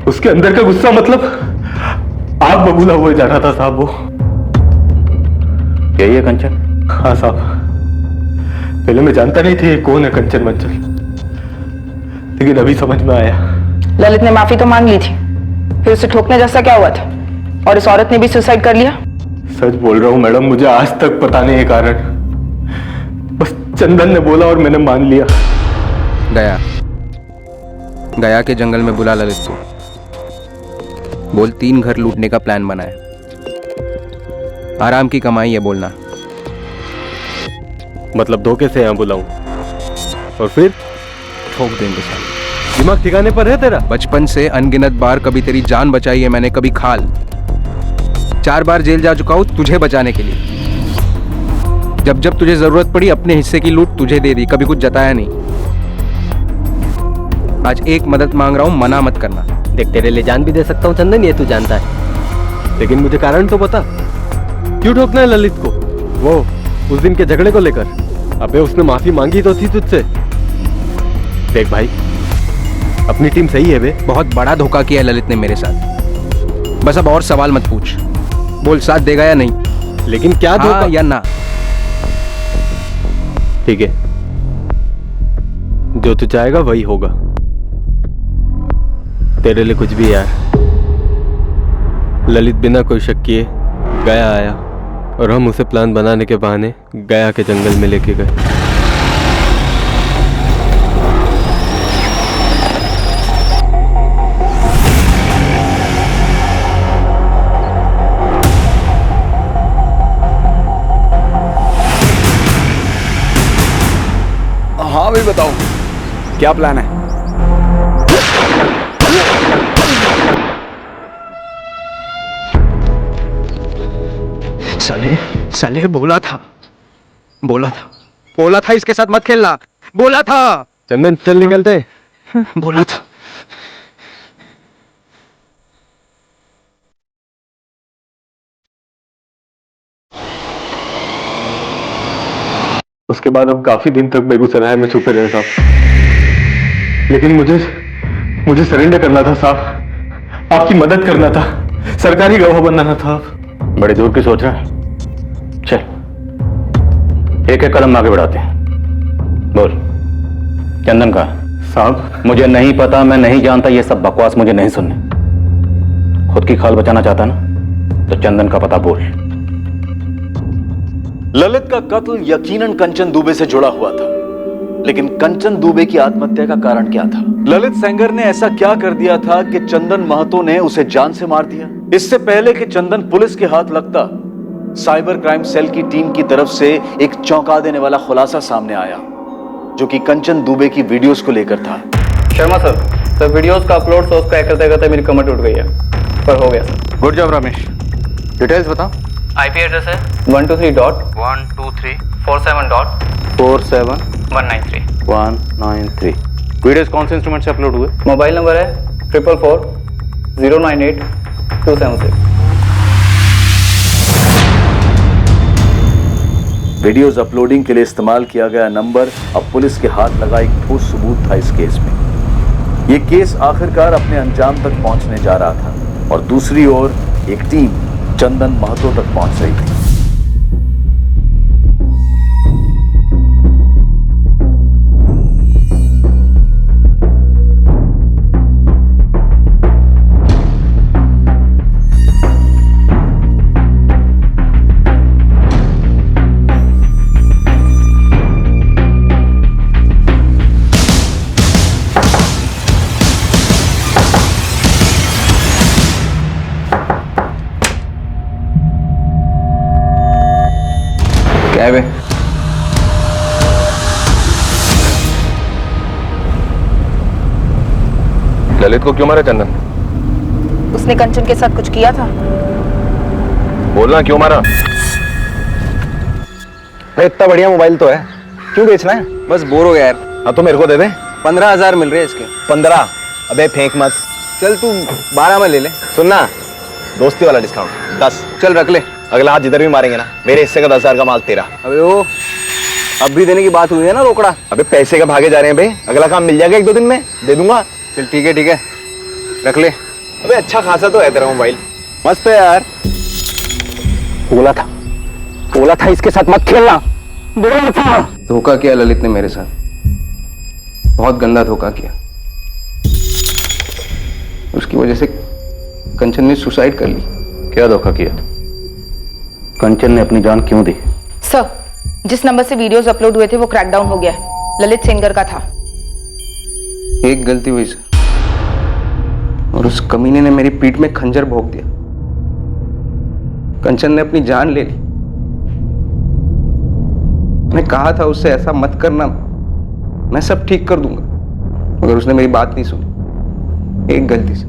उसके अंदर का गुस्सा मतलब आग बबूला हुए जा रहा था साहब वो। यही है कंचन? हाँ साहब, पहले मैं जानता नहीं थी कौन है कंचन मंचल, लेकिन अभी समझ में आया। ललित ने माफी तो मांग ली थी, फिर उसे ठोकने जैसा क्या हुआ था? और इस औरत ने भी सुसाइड कर लिया? सच बोल रहा हूँ मैडम, मुझे आज तक पता नहीं है कारण। बस चंदन ने बोला और मैंने मान लिया। गया के जंगल में बुला ललित को, बोल 3 घर लूटने का प्लान बना है। आराम की कमाई है बोलना। मतलब धोखे से यहाँ बुलाऊं और फिर ठोक देंगे साहब। दिमाग ठिकाने पर है तेरा? बचपन से अनगिनत बार कभी तेरी जान बचाई है मैंने, कभी खाल। 4 बार जेल जा चुका हूं तुझे बचाने के लिए। जब जब तुझे जरूरत पड़ी अपने हिस्से की लूट तुझे दे दी, कभी कुछ जताया नहीं। आज एक मदद मांग रहा हूं, मना मत करना। देख तेरे लिए जान भी दे सकता हूँ चंदन, ये तू जानता है, लेकिन मुझे कारण तो बता। क्यों ठोकना है ललित को? वो उस दिन के झगड़े को लेकर? अबे उसने माफी मांगी तो थी तुझसे। देख भाई, अपनी टीम सही है बे। बहुत बड़ा धोखा किया है ललित ने मेरे साथ। बस अब और सवाल मत पूछ, बोल साथ देगा या नहीं। लेकिन क्या धोखा? हाँ या ना? ठीक है, जो तू चाहेगा वही होगा। तेरे लिए कुछ भी यार। ललित बिना कोई शक किए गया आया और हम उसे प्लान बनाने के बहाने गया के जंगल में लेके गए। हाँ भाई बताओ, क्या प्लान है? साले बोला था इसके साथ मत खेलना, बोला था। चंदन चल निकलते। बोला था। उसके बाद हम काफी दिन तक बेगूसराय में छुपे रहे साहब, लेकिन मुझे सरेंडर करना था साहब, आपकी मदद करना था, सरकारी गवाह बनना था। बड़े दूर की सोच रहा है? चल एक एक कदम आगे बढ़ाते हैं। बोल, चंदन का साहब? मुझे नहीं पता, मैं नहीं जानता, ये सब बकवास मुझे नहीं सुनने। खुद की खाल बचाना चाहता ना तो चंदन का पता बोल। ललित का कत्ल यकीनन कंचन दुबे से जुड़ा हुआ था, लेकिन कंचन दुबे की आत्महत्या का कारण क्या था? ललित सेंगर ने ऐसा क्या कर दिया था कि चंदन महतो ने उसे जान से मार दिया? इससे पहले कि चंदन पुलिस के हाथ लगता, साइबर क्राइम सेल की टीम की तरफ से एक चौंका देने वाला खुलासा सामने आया, जो कि कंचन दुबे की वीडियोस को लेकर था। शर्मा सर, वीडियोस का अपलोड सोर्स क्रैक करते करते मेरी कमर टूट गई है, पर हो गया sir. Good job Ramesh, details बताओ। आईपी एड्रेस है 123.147.193 वीडियोस कौन से इंस्ट्रूमेंट से अपलोड हुए? मोबाइल नंबर है 444-098-276। वीडियोस अपलोडिंग के लिए इस्तेमाल किया गया नंबर अब पुलिस के हाथ लगा एक ठोस सबूत था इस केस में। यह केस आखिरकार अपने अंजाम तक पहुंचने जा रहा था और दूसरी ओर एक टीम चंदन महतो तक पहुंच रही थी। क्या है? ललित को क्यों मारा चंदन? उसने कंचन के साथ कुछ किया था। बोलना, क्यों मारा? भाई इतना बढ़िया मोबाइल तो है, क्यों बेचना है? बस बोर हो गया यार। हाँ तो मेरे को दे दे। 15,000 मिल रहे हैं इसके। 15? अबे फेंक मत, चल तू 12 में ले ले। सुनना, दोस्ती वाला डिस्काउंट 10। चल रख ले, अगला हाथ जिधर भी मारेंगे ना, मेरे हिस्से का 10,000 का माल तेरा। अबे वो अब भी देने की बात हुई है ना, रोकड़ा। अबे पैसे का भागे जा रहे हैं भाई, अगला काम मिल जाएगा 1-2 दिन में, दे दूंगा। चल ठीक है, रख ले। अबे अच्छा खासा तो है तेरा मोबाइल, मस्त है यार। बोला था इसके साथ मत खेलना, बोला था। धोखा किया ललित ने मेरे साथ, बहुत गंदा धोखा किया। उसकी वजह से कंचन ने सुसाइड कर ली। क्या धोखा किया? कंचन ने अपनी जान क्यों दी? सर, जिस नंबर से वीडियोस अपलोड हुए थे वो क्रैकडाउन हो गया है, ललित सेंगर का था। एक गलती हुई सर, और उस कमीने ने मेरी पीठ में खंजर भोंक दिया। कंचन ने अपनी जान ले ली। मैंने कहा था उससे ऐसा मत करना, मैं सब ठीक कर दूंगा, मगर उसने मेरी बात नहीं सुनी। एक गलती से,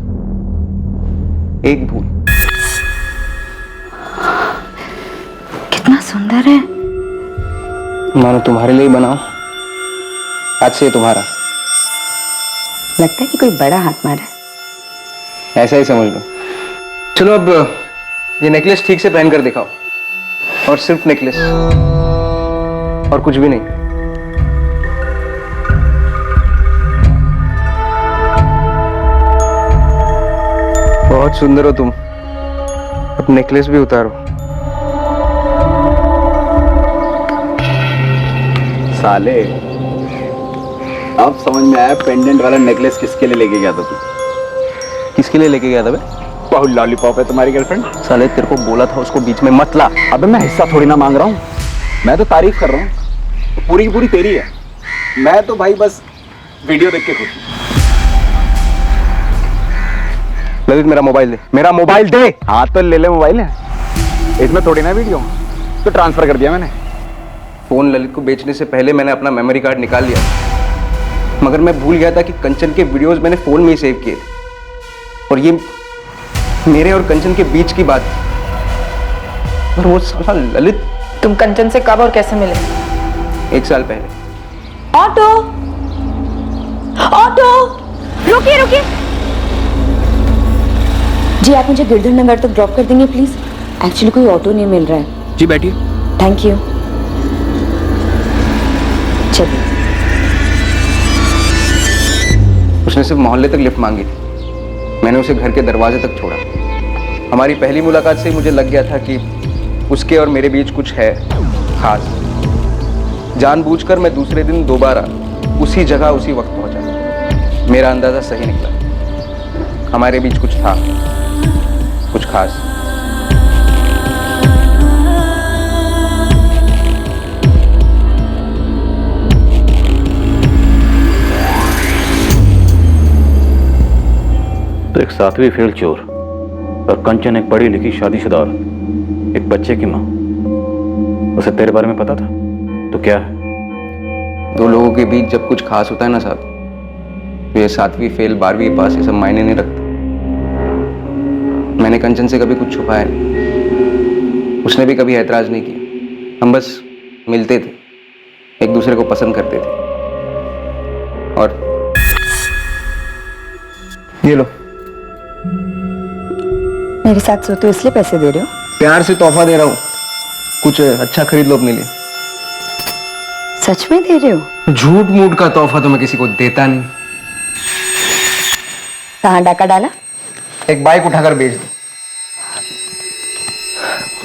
एक भूल। कितना सुंदर है। मानो तुम्हारे लिए बनाओ, आज से ये तुम्हारा। लगता है कि कोई बड़ा हाथ मारा है। ऐसा ही समझ लो। चलो अब ये नेकलेस ठीक से पहन कर दिखाओ, और सिर्फ नेकलेस और कुछ भी नहीं। बहुत सुंदर हो तुम, अब नेकलेस भी उतारो। साले, अब समझ में आया पेंडेंट वाला नेकलेस किसके लिए लेके गया था तू? किसके लिए लेके गया था बे? बहुत लॉलीपॉप है तुम्हारी गर्लफ्रेंड। साले तेरे को बोला था उसको बीच में मत ला। अबे मैं हिस्सा थोड़ी ना मांग रहा हूँ, मैं तो तारीफ कर रहा हूँ, पूरी की पूरी तेरी है। मैं तो भाई बस वीडियो देख के खुश हूँ। ललित मेरा मोबाइल दे, मेरा मोबाइल दे। हाँ तो ले ले मोबाइल है, इसमें थोड़ी ना वीडियो, तो ट्रांसफर कर दिया मैंने। फोन ललित को बेचने से पहले मैंने अपना मेमोरी कार्ड निकाल लिया, मगर मैं भूल गया था कि कंचन के वीडियोस मैंने फोन में ही सेव किए थे, और ये मेरे और कंचन के बीच की बात थी। और वो साला ललित। तुम कंचन से कब और कैसे मिले? 1 साल पहले। ऑटो, ऑटो, रुकिए रुकिए। जी आप मुझे गिरधर नगर तक ड्रॉप कर देंगे प्लीज? एक्चुअली कोई ऑटो नहीं मिल रहा है। जी बैठिए। Thank you. चलिए। उसने सिर्फ मोहल्ले तक लिफ्ट मांगी थी, मैंने उसे घर के दरवाजे तक छोड़ा। हमारी पहली मुलाकात से ही मुझे लग गया था कि उसके और मेरे बीच कुछ है खास। जानबूझकर मैं दूसरे दिन दोबारा उसी जगह उसी वक्त पहुंचा। मेरा अंदाजा सही निकला, हमारे बीच कुछ था, कुछ खास। तो एक 7वीं फेल चोर और कंचन एक पढ़ी लिखी शादीशुदा औरत, एक बच्चे की माँ, उसे तेरे बारे में पता था? तो क्या है? दो लोगों के बीच जब कुछ खास होता है ना साहब, तो ये 7वीं फेल 12वीं पास ये सब मायने नहीं रखता। मैंने कंचन से कभी कुछ छुपाया नहीं, उसने भी कभी ऐतराज नहीं किया। हम बस मिलते थे, एक दूसरे को पसंद करते थे। और ये लो, मेरे साथ सोते हो इसलिए पैसे दे रहे हो? प्यार से तोहफा दे रहा हूँ, कुछ अच्छा खरीद लो अपने लिए। सच में दे रहे हो? झूठ मूठ का तोहफा तो मैं किसी को देता नहीं। कहाँ डाका डाला? एक बाइक उठाकर बेच दो।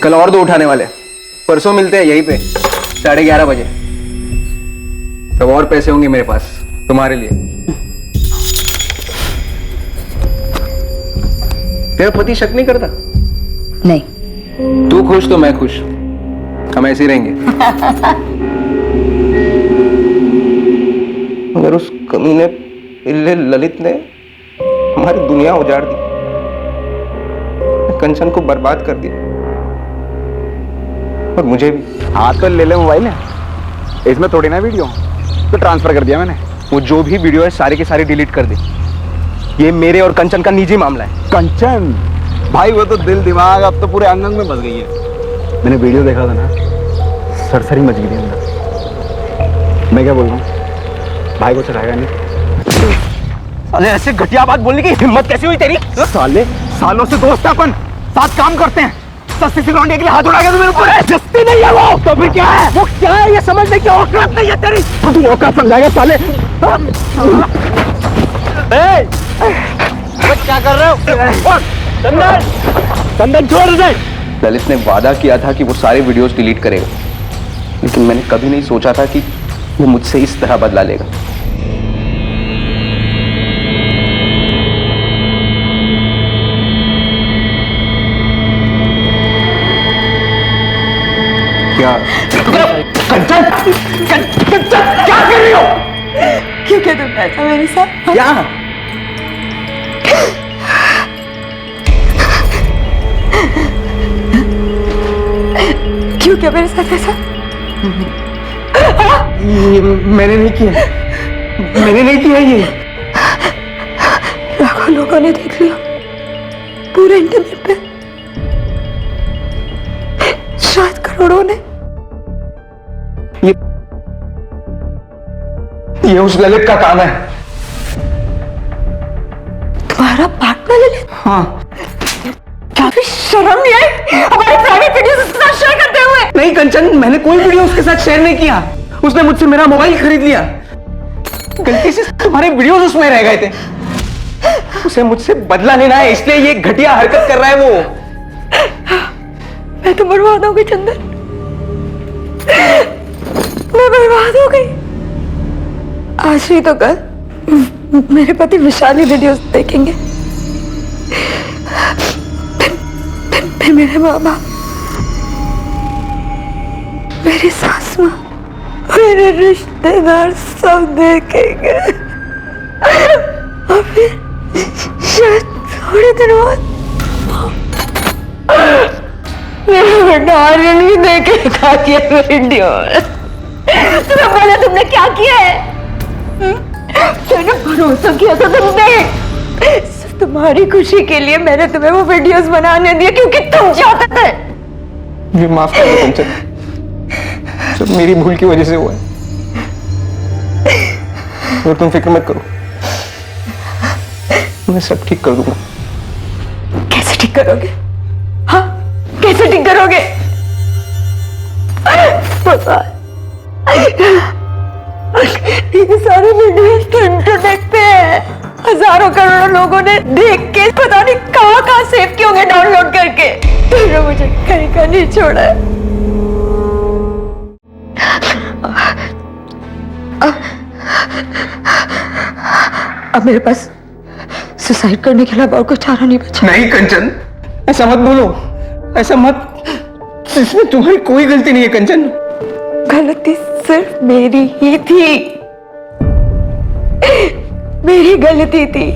कल और 2 उठाने वाले, परसों मिलते हैं यहीं पे 11:30 बजे। तब और पैसे होंगे मेरे पास तुम्हारे लिए। तेरा पति शक नहीं करता? नहीं। तू खुश तो मैं खुश, हम ऐसे ही रहेंगे। मगर उस कमीने पिल्ले ललित ने हमारी दुनिया उजाड़ दी, कंचन को बर्बाद कर दिया, और मुझे भी। हाँ तो ले ले मोबाइल है, इसमें थोड़ी ना वीडियो तो ट्रांसफर कर दिया मैंने। वो जो भी वीडियो है सारे के सारे डिलीट कर दे। ये मेरे और कंचन का निजी मामला है। कंचन भाई वो तो दिल दिमाग अब तो पूरे अंग अंग में बस गई है। मैंने वीडियो देखा था ना, सरसरी मच गई थी अंदर। मैं क्या बोल रहा हूँ, भाई को चढ़ाएगा नहीं। अरे ऐसे घटिया बात बोलने की हिम्मत कैसी हुई तेरी? साले सालों से दोस्त हैं अपन, साथ काम करते हैं, सस्ती सी लौंडे के लिए हाथ उड़ा गया तो मेरे ऊपर है। जस्ती नहीं है वो, तो फिर क्या है? वो क्या है ये समझने की औकात नहीं है तेरी। तू औकात समझाएगा साले। क्या कर रहे हो? चंदन छोड़ दे। ललित ने वादा किया था कि वो सारे वीडियोस डिलीट करेगा, लेकिन मैंने कभी नहीं सोचा था कि वो मुझसे इस तरह बदला लेगा। क्या कंचन, कंचन क्या कर रही हो? क्यों क्या तुम ऐसा मेरे साथ? क्या? क्यों क्या मेरे साथ ऐसा? ये मैंने नहीं किया, मैंने नहीं किया ये। लाखों लोगों ने देख लिया पूरे इंटरनेट पे, शायद करोड़ों ने। ये उस ललित का काम है। तुम्हारा पार्टनर ललित? हाँ। क्या भी शर्म नहीं आई हमारी प्राइवेट वीडियोस उसके साथ शेयर करते हुए? नहीं कंचन, मैंने कोई वीडियो उसके साथ शेयर नहीं किया। उसने मुझसे मेरा मोबाइल खरीद लिया, गलती से तुम्हारे वीडियोस उसमें रह गए थे। उसे मुझसे बदला लेना है, इसलिए ये घटिया हरकत कर रहा है वो। मैं तो बर्बाद हो गई चंदन, मैं बर्बाद हो गई। आज ही तो कल मेरे पति विशाली वीडियोस देखेंगे, फिर मेरे माँ बाप, मेरी सास माँ, मेरे रिश्तेदार सब देखेंगे, और फिर शायद थोड़े दिन बाद मेरा बेटा आर्यन भी देखेगा ये वीडियो। तुम्हें बोला तुमने क्या किया है? मैंने भरोसा किया था तुमने, सिर्फ तुम्हारी खुशी के लिए मैंने तुम्हें वो वीडियोस बनाने दिए क्योंकि तुम चाहते थे। ये माफ कर दो कंचन, सब मेरी भूल की वजह से हुआ है, और तुम फिक्र मत करो, मैं सब ठीक कर दूंगा। कैसे ठीक करोगे? हाँ कैसे ठीक करोगे? पता है ये सारे वीडियोस तो इंटरनेट पे है, हजारों करोड़ों लोगों ने देख के पता नहीं कहाँ कहाँ सेव किए होंगे डाउनलोड करके। तुमने मुझे कहीं का नहीं छोड़ा है। अब मेरे पास सुसाइड करने के अलावा और कोई चारा नहीं बचा। नहीं कंचन, ऐसा मत बोलो, ऐसा मत। इसमें तुम्हारी कोई गलती नहीं है कंचन। गलती सिर्फ मेरी ही थी, मेरी गलती थी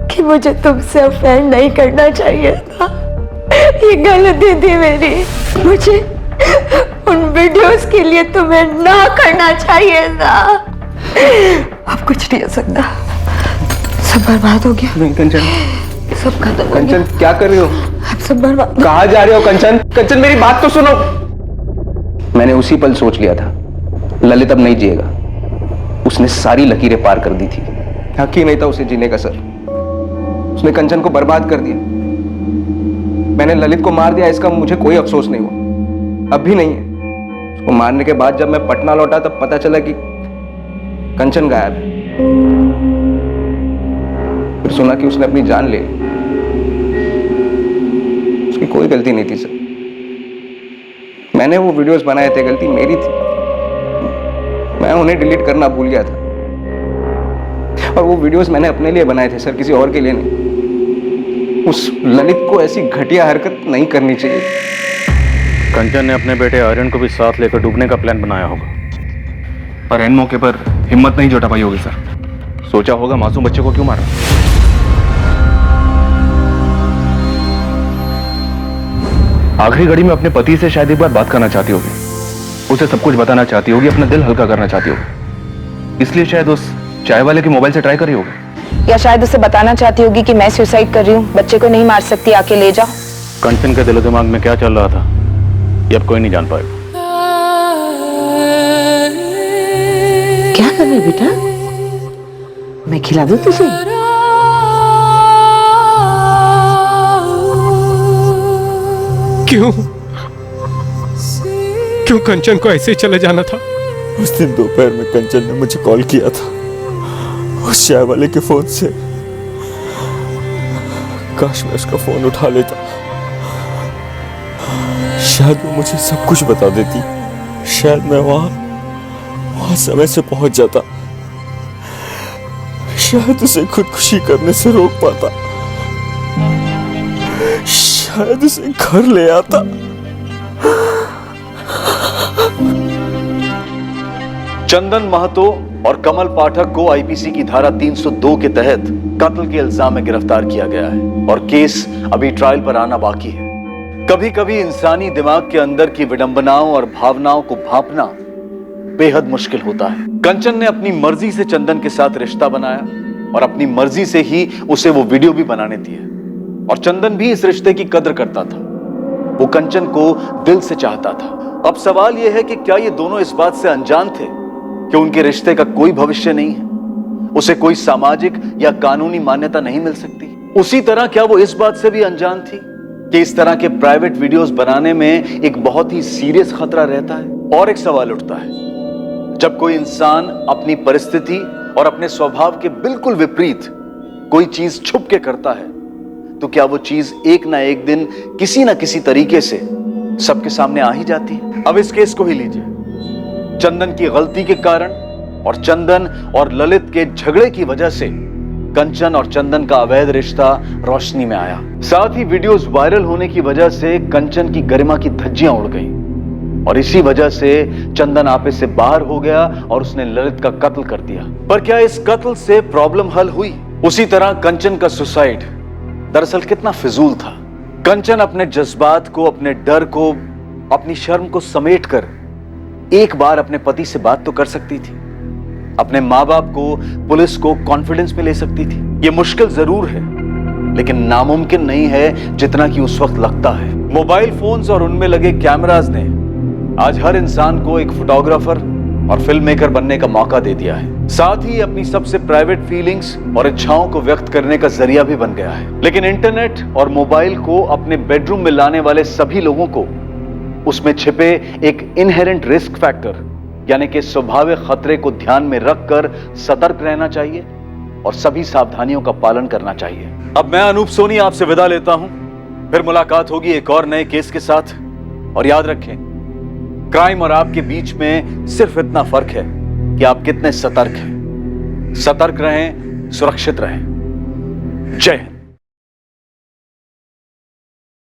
कि मुझे तुमसे अफेयर नहीं करना चाहिए था। ये गलती थी मेरी। मुझे उन वीडियोस के लिए तुम्हें ना करना चाहिए था। अब कुछ नहीं हो सकता, सब बर्बाद हो गया। नहीं कंचन, सब खत्म हो कंचन गया। क्या कर रहे हो? अब सब बर्बाद। कहाँ जा रहे हो कंचन? कंचन मेरी बात तो सुनो। मैंने उसी पल सोच लिया था ललित अब नहीं जिएगा। उसने सारी लकीरें पार कर दी थी। हक ही नहीं था उसे जीने का सर। उसने कंचन को बर्बाद कर दिया। मैंने ललित को मार दिया, इसका मुझे कोई अफसोस नहीं हुआ, अब भी नहीं है। उसको मारने के बाद जब मैं पटना लौटा तब पता चला कि कंचन गायब है। फिर सुना कि उसने अपनी जान ले ली। उसकी कोई गलती नहीं थी सर। मैंने वो वीडियोस बनाए थे, गलती मेरी थी। मैं उन्हें डिलीट करना भूल गया था। और वो वीडियोस मैंने अपने लिए बनाए थे सर, किसी और के लिए नहीं। उस ललित को ऐसी घटिया हरकत नहीं करनी चाहिए। कंचन ने अपने बेटे आर्यन को भी साथ लेकर डूबने का प्लान बनाया होगा, पर इन मौके पर हिम्मत नहीं जुटा पाई होगी सर। सोचा होगा मासूम बच्चे को क्यों मारा। आखिरी घड़ी में अपने पति से शायद एक बार बात करना चाहती होगी, उसे सब कुछ बताना चाहती होगी, अपना दिल हल्का करना चाहती होगी, इसलिए शायद उस चाय वाले के मोबाइल से ट्राई कर रही होगी। या शायद उसे बताना चाहती होगी कि मैं सुसाइड कर रही हूँ, बच्चे को नहीं मार सकती, आके ले जाओ। कंचन के दिलो दिमाग में क्या चल रहा था ये अब कोई नहीं जान पाएगा। क्या कर रहे बेटा? मैं खिला दूं तुझे? क्यों क्यों कंचन को ऐसे ही चले जाना था? उस दिन दोपहर में कंचन ने मुझे कॉल किया था उस चाय वाले के फोन से। काश मैं उसका फोन उठा लेता, शायद वो मुझे सब कुछ बता देती। शायद मैं वहां समय से पहुंच जाता। शायद उसे खुदकुशी करने से रोक पाता। शायद उसे घर ले आता। चंदन महतो और कमल पाठक को आईपीसी की धारा 302 के तहत कत्ल के इल्जाम में गिरफ्तार किया गया है और केस अभी ट्रायल पर आना बाकी है। कभी कभी इंसानी दिमाग के अंदर की विडंबनाओं और भावनाओं को भांपना बेहद मुश्किल होता है। कंचन ने अपनी मर्जी से चंदन के साथ रिश्ता बनाया और अपनी मर्जी से ही उसे वो वीडियो भी बनाने दिए और चंदन भी इस रिश्ते की कद्र करता था। वो कंचन को दिल से चाहता था। अब सवाल यह है कि क्या ये दोनों इस बात से अनजान थे कि उनके रिश्ते का कोई भविष्य नहीं है, उसे कोई सामाजिक या कानूनी मान्यता नहीं मिल सकती। उसी तरह क्या वो इस बात से भी अनजान थी कि इस तरह के प्राइवेट वीडियोस बनाने में एक बहुत ही सीरियस खतरा रहता है। और एक सवाल उठता है, जब कोई इंसान अपनी परिस्थिति और अपने स्वभाव के बिल्कुल विपरीत कोई चीज छुप के करता है, तो क्या वो चीज एक ना एक दिन किसी ना किसी तरीके से सबके सामने आ ही जाती है। अब इस केस को ही लीजिए। चंदन की गलती के कारण और चंदन और ललित के झगड़े की वजह से कंचन और चंदन का अवैध रिश्ता रोशनी में आया। साथ ही वीडियोस वायरल होने की वजह से कंचन की गरिमा की धज्जियां उड़ गईं और इसी वजह से चंदन आपे से बाहर हो गया और उसने ललित का कत्ल कर दिया। पर क्या इस कत्ल से प्रॉब्लम हल हुई? उसी तरह कंचन का सुसाइड दरअसल कितना फिजूल था। कंचन अपने जज्बात को, अपने डर को, अपनी शर्म को समेटकर एक बार अपने पति से बात तो कर सकती थी, अपने माँ बाप को, पुलिस को कॉन्फिडेंस में ले सकती थी। यह मुश्किल जरूर है लेकिन नामुमकिन नहीं है जितना कि उस वक्त लगता है। मोबाइल फोन्स और उनमें लगे कैमरास ने आज हर इंसान को एक फोटोग्राफर और फिल्म मेकर बनने का मौका दे दिया है। साथ ही अपनी सबसे प्राइवेट फीलिंग्स और इच्छाओं को व्यक्त करने का जरिया भी बन गया है। लेकिन इंटरनेट और मोबाइल को अपने बेडरूम में लाने वाले सभी लोगों को उसमें छिपे एक इनहेरेंट रिस्क फैक्टर यानी कि स्वाभाविक खतरे को ध्यान में रखकर सतर्क रहना चाहिए और सभी सावधानियों का पालन करना चाहिए। अब मैं अनूप सोनी आपसे विदा लेता हूं, फिर मुलाकात होगी एक और नए केस के साथ। और याद रखें, क्राइम और आपके बीच में सिर्फ इतना फर्क है कि आप कितने सतर्क हैं। सतर्क रहें, सुरक्षित रहें। जय हिंद।